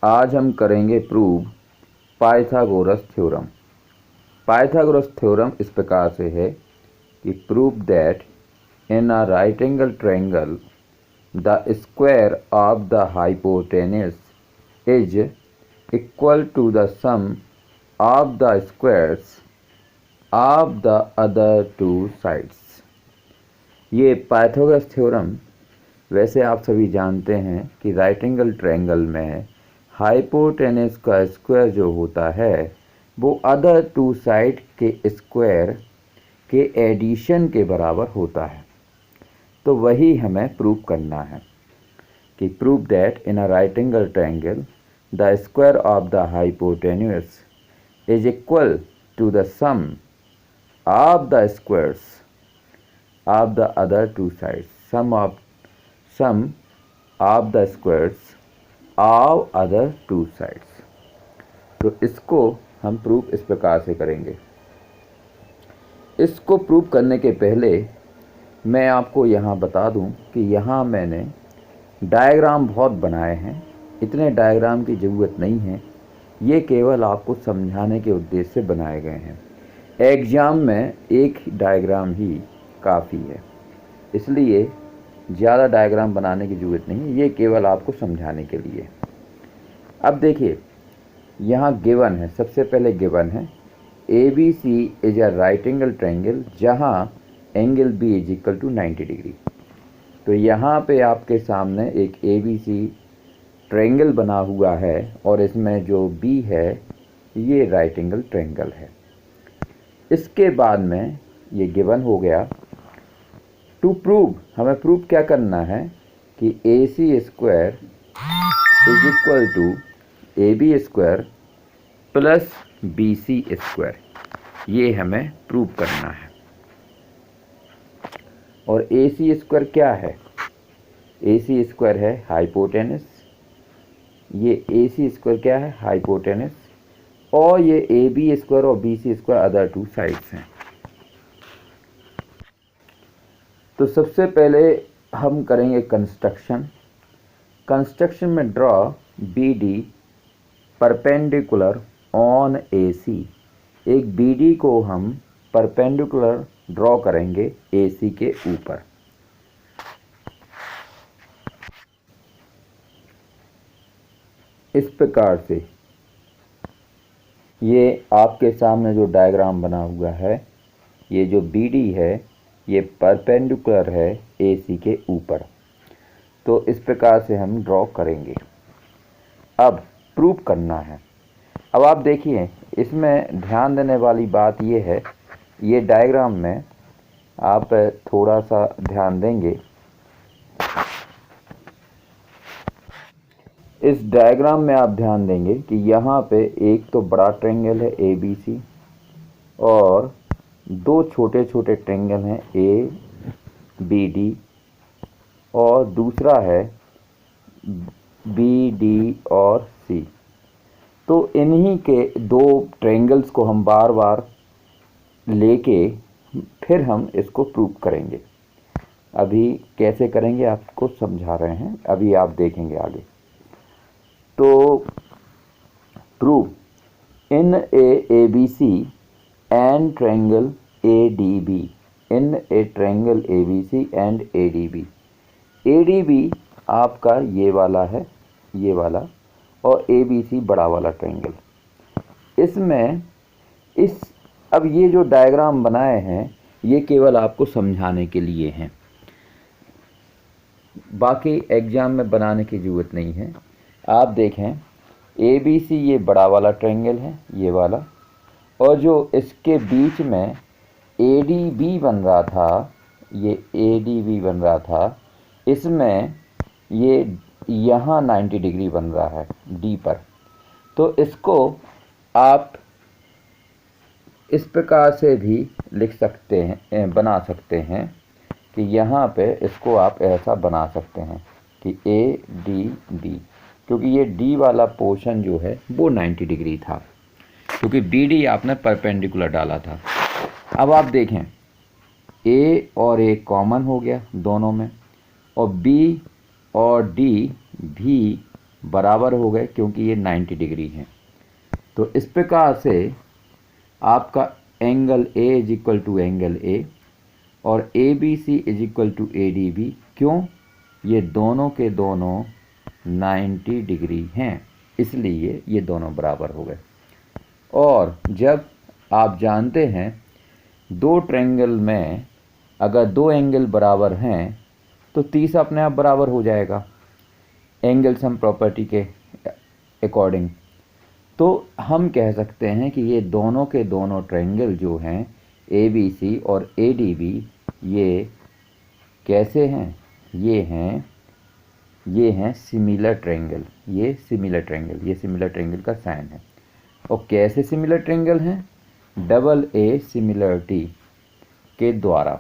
आज हम करेंगे prove Pythagoras theorem. Pythagoras theorem इस प्रकार से है कि prove that in a right angle triangle the square of the hypotenuse is equal to the sum of the squares of the other two sides. ये Pythagoras theorem वैसे आप सभी जानते हैं कि राइट एंगल ट्रायंगल में हाइपोटेनस का square जो होता है वो अदर टू साइड के स्क्वायर के एडिशन के बराबर होता है। तो वही हमें प्रूव करना है कि prove that in a right angle triangle the square of the hypotenuse is equal to the sum of the squares of the other two sides. Sum of the squares of other two sides. तो इसको हम proof इस प्रकार से करेंगे। इसको prove करने के पहले मैं आपको यहाँ बता दूँ कि यहाँ मैंने डायग्राम बहुत बनाए हैं। इतने डायग्राम की ज़रूरत नहीं है, ये केवल आपको समझाने के उद्देश्य से बनाए गए हैं। एग्ज़ाम में एक डायग्राम ही काफ़ी है, इसलिए ज़्यादा डायग्राम बनाने की ज़रूरत नहीं है, ये केवल आपको समझाने के लिए। अब देखिए यहाँ गिवन है, सबसे पहले गिवन है ABC is a right angle triangle जहाँ angle B is equal to 90 degree. तो यहाँ पे आपके सामने एक ABC ट्रायंगल बना हुआ है और इसमें जो B है ये राइट एंगल ट्रायंगल है। इसके बाद में ये गिवन हो गया। टू प्रूव हमें प्रूव क्या करना है कि AC square is equal to AB square plus BC square, ये हमें प्रूव करना है। और AC स्क्वायर क्या है? AC स्क्वायर है हाइपोटेनस। ये AC स्क्वायर क्या है? हाइपोटेनस। और ये AB स्क्वायर और BC square other two sides हैं। तो सबसे पहले हम करेंगे कंस्ट्रक्शन में draw BD perpendicular on AC। एक BD को हम परपेंडिकुलर ड्रॉ करेंगे AC के ऊपर। इस प्रकार से ये आपके सामने जो डायग्राम बना हुआ है, ये जो BD है ये परपेंडिकुलर है AC के ऊपर। तो इस प्रकार से हम ड्रॉ करेंगे। अब प्रूव करना है। अब आप देखिए इसमें ध्यान देने वाली बात ये है, ये डायग्राम में आप थोड़ा सा ध्यान देंगे। इस डायग्राम में आप ध्यान देंगे कि यहाँ पे एक तो बड़ा ट्रायंगल है ABC और दो छोटे छोटे ट्रायंगल हैं ABD और दूसरा है BD और C। तो इन्हीं के दो ट्रायंगल्स को हम बार बार लेके फिर हम इसको प्रूव करेंगे। अभी कैसे करेंगे आपको समझा रहे हैं, अभी आप देखेंगे आगे। तो prove in ABC and triangle ADB, in a triangle ABC and ADB। ADB आपका ये वाला है, ये वाला, और ABC बड़ा वाला ट्रायंगल। इसमें अब ये जो डायग्राम बनाए हैं ये केवल आपको समझाने के लिए हैं, बाकी एग्जाम में बनाने की ज़रूरत नहीं है। आप देखें ABC ये बड़ा वाला ट्रायंगल है, ये वाला, और जो इसके बीच में ADB बन रहा था, ये ADB बन रहा था, इसमें ये यहाँ 90 डिग्री बन रहा है D पर। तो इसको आप इस प्रकार से भी लिख सकते हैं, बना सकते हैं कि यहाँ पे इसको आप ऐसा बना सकते हैं कि ADB, क्योंकि ये D वाला पोर्शन जो है वो 90 डिग्री था, क्योंकि BD आपने परपेंडिकुलर डाला था। अब आप देखें A और A कॉमन हो गया दोनों में, और B और D भी बराबर हो गए क्योंकि ये 90 डिग्री हैं। तो इस प्रकार से आपका angle A is equal to angle A और A B C is equal to A D B. क्यों? ये दोनों के दोनों 90 डिग्री हैं, इसलिए ये दोनों बराबर हो गए। और जब आप जानते हैं दो ट्रायंगल में अगर दो एंगल बराबर हैं तो तीसरा अपने आप बराबर हो जाएगा एंगल सम प्रॉपर्टी के अकॉर्डिंग। तो हम कह सकते हैं कि ये दोनों के दोनों ट्रायंगल जो हैं ए बी सी और ए डी बी, ये कैसे हैं? ये हैं सिमिलर ट्रायंगल। ये सिमिलर ट्रायंगल का साइन है। और कैसे सिमिलर ट्रायंगल हैं? डबल ए सिमिलरिटी के द्वारा।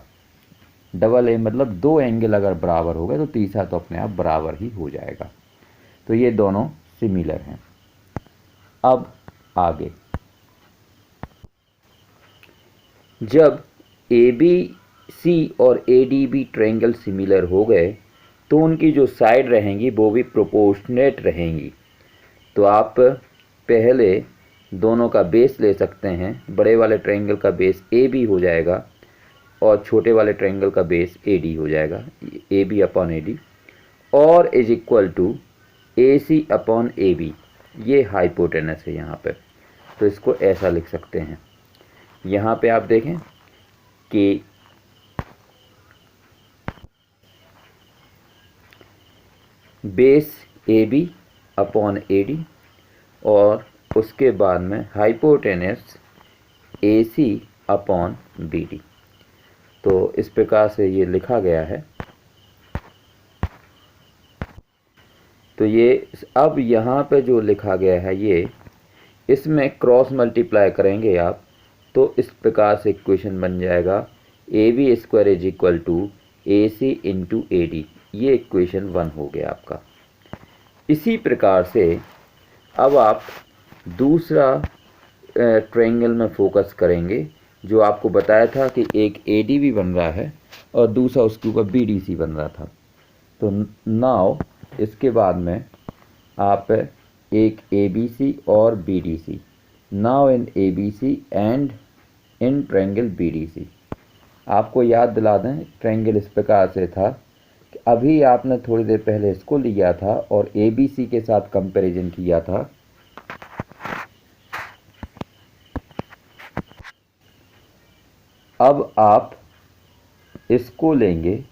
डबल ए मतलब दो एंगल अगर बराबर हो गए तो तीसरा तो अपने आप बराबर ही हो जाएगा। तो ये दोनों सिमिलर हैं। अब आगे, जब ए बी सी और A D B triangle similar हो गए तो उनकी जो साइड रहेंगी वो भी प्रोपोर्शनेट रहेंगी। तो आप पहले दोनों का बेस ले सकते हैं। बड़े वाले ट्रायंगल का बेस ए बी हो जाएगा और छोटे वाले ट्रायंगल का बेस ए डी हो जाएगा, A B upon A D, और is equal to A C upon A B. ये हाइपोटेनस है यहाँ पे, तो इसको ऐसा लिख सकते हैं। यहाँ पे आप देखें कि base A B upon A D और उसके बाद में hypotenuse A C upon B D. तो इस प्रकार से ये लिखा गया है। तो ये अब यहाँ पे जो लिखा गया है ये इसमें क्रॉस मल्टीप्लाई करेंगे आप तो इस प्रकार से इक्वेशन बन जाएगा A B square is equal to A C into A D. ये इक्वेशन 1 हो गया आपका। इसी प्रकार से अब आप दूसरा ट्रायंगल में फोकस करेंगे जो आपको बताया था कि एक ए डी बी बन रहा है और दूसरा उसके ऊपर बी डी सी बन रहा था। तो नाउ इसके बाद में आप एक ए बी सी और B D C, now in A B C and in triangle B D C. आपको याद दिला दें ट्रायंगल इस प्रकार से था कि अभी आपने थोड़ी देर पहले इसको लिया था और ए बी सी के साथ कंपैरिजन किया था। अब आप इसको लेंगे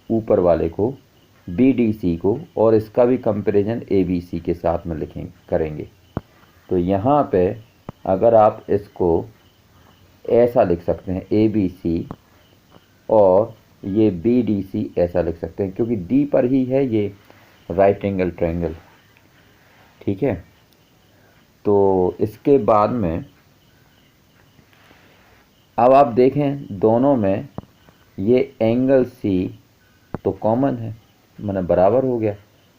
ऊपर वाले को बी डी सी को और इसका भी कंपैरिजन ए बी सी के साथ में करेंगे। तो यहाँ पे अगर आप इसको ऐसा लिख सकते हैं ए बी सी और ये बी डी सी ऐसा लिख सकते हैं क्योंकि डी पर ही है ये राइट एंगल ट्रायंगल। ठीक है, तो इसके बाद में अब आप देखें दोनों में ये एंगल सी तो कॉमन है, माने बराबर हो गया,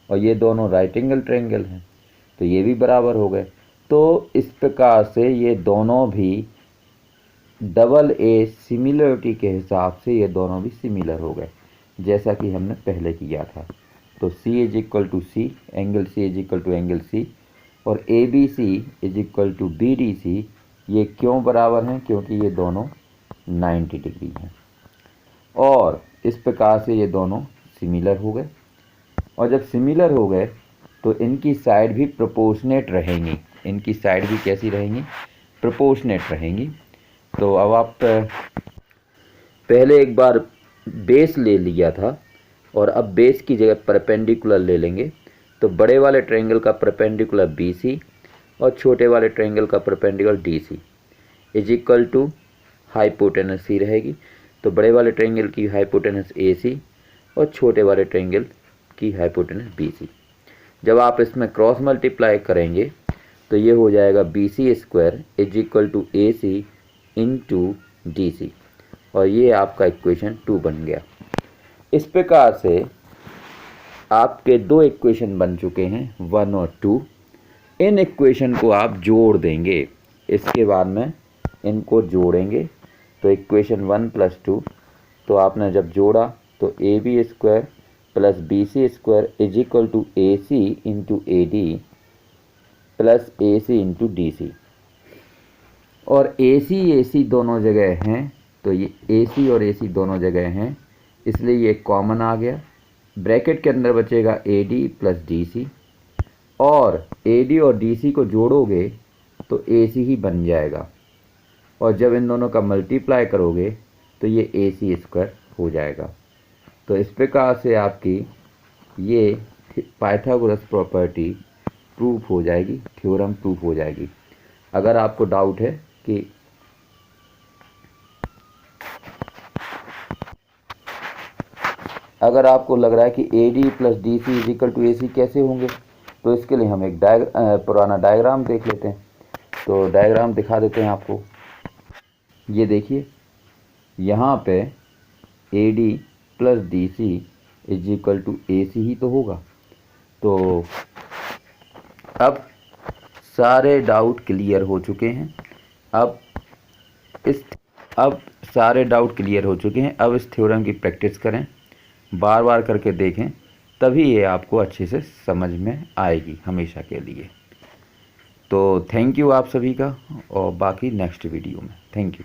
और ये दोनों राइट एंगल ट्रायंगल हैं तो ये भी बराबर हो गए। तो इस प्रकार से ये दोनों भी डबल ए सिमिलरिटी के हिसाब से ये दोनों भी सिमिलर हो गए जैसा कि हमने पहले किया था। तो C is equal to C, angle C is equal to angle C, और A B C is equal to B D C. ये क्यों बराबर हैं? क्योंकि ये दोनों 90 डिग्री हैं और इस प्रकार से ये दोनों सिमिलर हो गए। और जब सिमिलर हो गए तो इनकी साइड भी प्रोपोर्शनेट रहेंगी। इनकी साइड भी कैसी रहेंगी? प्रोपोर्शनेट रहेंगी। तो अब आप पहले एक बार बेस ले लिया था और अब बेस की जगह परपेंडिकुलर ले लेंगे। तो बड़े वाले ट्रायंगल का परपेंडिकुलर बी सी और छोटे वाले ट्रायंगल का perpendicular D C is equal to hypotenuse C रहेगी। तो बड़े वाले ट्रायंगल की हाइपोटेनस ए सी और छोटे वाले ट्रायंगल की हाइपोटेनस बी सी। जब आप इसमें क्रॉस मल्टीप्लाई करेंगे तो ये हो जाएगा B C square is equal to A C into D C, और ये आपका इक्वेशन 2 बन गया। इस प्रकार से आपके दो इक्वेशन बन चुके हैं 1 और 2। इन इक्वेशन को आप जोड़ देंगे, इसके बाद में इनको जोड़ेंगे तो इक्वेशन 1 + 2। तो आपने जब जोड़ा तो A B square plus BC² is equal to AC into AD plus AC into DC। और AC दोनों जगह हैं, तो ये AC और AC दोनों जगह हैं, इसलिए ये कॉमन आ गया। ब्रैकेट के अंदर बचेगा AD प्लस DC, और AD और DC को जोड़ोगे तो AC ही बन जाएगा, और जब इन दोनों का मल्टीप्लाई करोगे तो ये AC² हो जाएगा। तो इस प्रकार से आपकी ये पाइथागोरस प्रॉपर्टी प्रूफ हो जाएगी, थ्योरम प्रूफ हो जाएगी। अगर आपको डाउट है कि अगर आपको लग रहा है कि AD plus DC is equal to AC कैसे होंगे, तो इसके लिए हम एक पुराना डायग्राम देख लेते हैं। तो डायग्राम दिखा देते हैं आपको। ये देखिए, यहाँ पे AD plus DC is equal to AC ही तो होगा। तो अब सारे डाउट क्लियर हो चुके हैं। अब सारे डाउट क्लियर हो चुके हैं। अब इस थ्योरम की प्रैक्टिस करें, बार बार करके देखें, तभी ये आपको अच्छे से समझ में आएगी हमेशा के लिए। तो थैंक यू आप सभी का, और बाकी नेक्स्ट वीडियो में। Thank you.